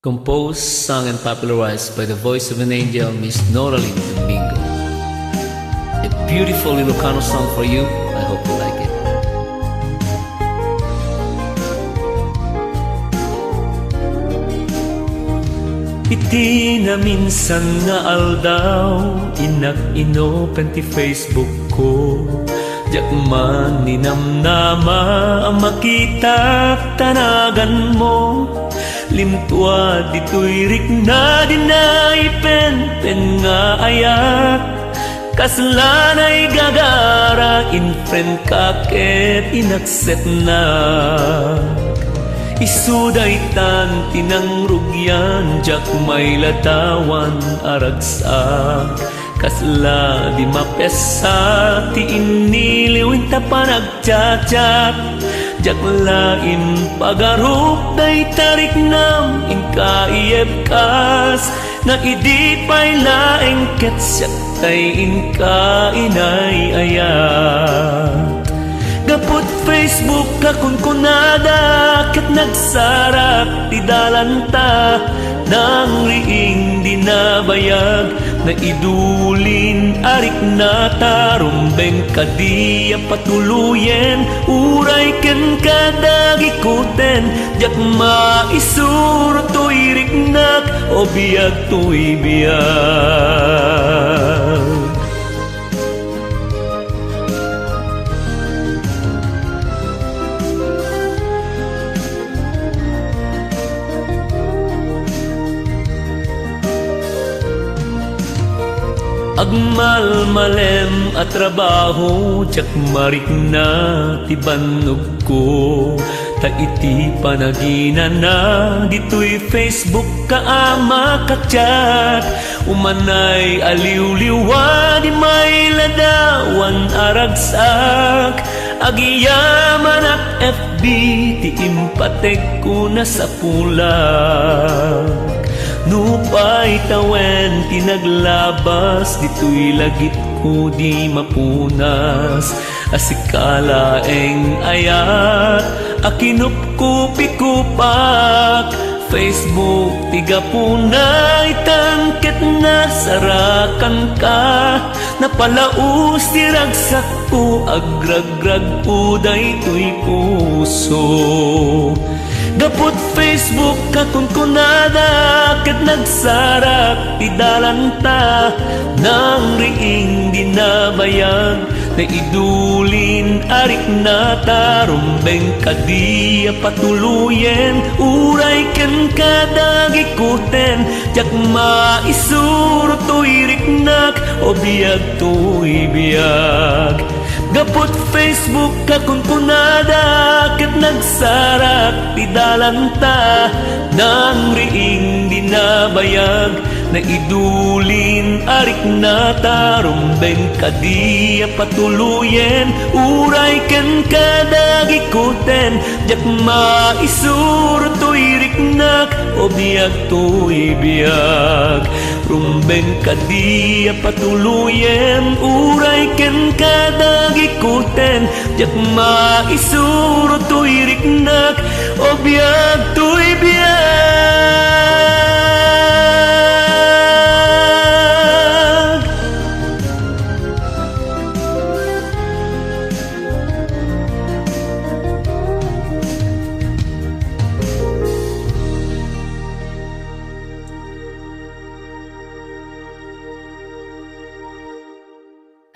Composed, sung, and popularized by the voice of an angel, Miss Noraline Domingo. A beautiful Ilocano song for you. I hope you like it. Iti na minsan nga aldaw, inak-inopen ti Facebook ko. Diyak man ninamnama ang makita tanagan mo. Limtua dito'y rik na dinay pen nga ayak. Kaslanay gagara in friend kaket inakset na. Isuday tan tinang rugyan, jak may latawan aragsak. Kasla di mapesa ti iniliwin ta panagchat-chat. Jak lain pagarup day tarik nam inka iebkas. Na idi pay laeng ketsak tay inka inay ayat. Gapot Facebook kakunkunada ket nagsarak ti dalanta. Nang riing dinabayag na idulin arik na tarumbeng kadi patuluyen. Uray ken kadagikuten jak maisuro to'y riknak o biyag to'y biyag. Agmalmalem at trabaho, jak marik na tibanog ko. Ta iti panagina na dito'y Facebook kaama kachat. Umanay aliw-liwa di may ladawan aragsak. Agiyaman at FB ti impatek ko na sa pulag. Nupay tawen tinaglabas dito'y lagit ko di mapunas. Asikalaeng ayat akinup ko pikupak. Facebook tiga punay tangket na sarakan ka. Napalaus tiragsak ko agragrag uday to'y puso. Gapot Facebook kakunkunada ket nagsarak ti dalanta. Nang riing dinabayag na idulin arik na tarumbeng kadi patuluyen. Uray ken kadagikuten jak maisuro to'y riknak o biyag to'y biyag. Gapot Facebook kakunkunada ket nagsarak ti dalanta. Nang riing dinabayag na idulin arik na tarumbeng kadi patuluyen. Uray ken kadagikuten jak maisuro to'y riknak o biyag to'y biyag. Rumbeng kadi patuluyen. Uray ken kadagikuten jak maisuro to'y riknak o biyag to'y biyag.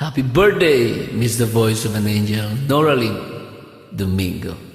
Happy birthday, Miss the Voice of an Angel, Noraline Domingo.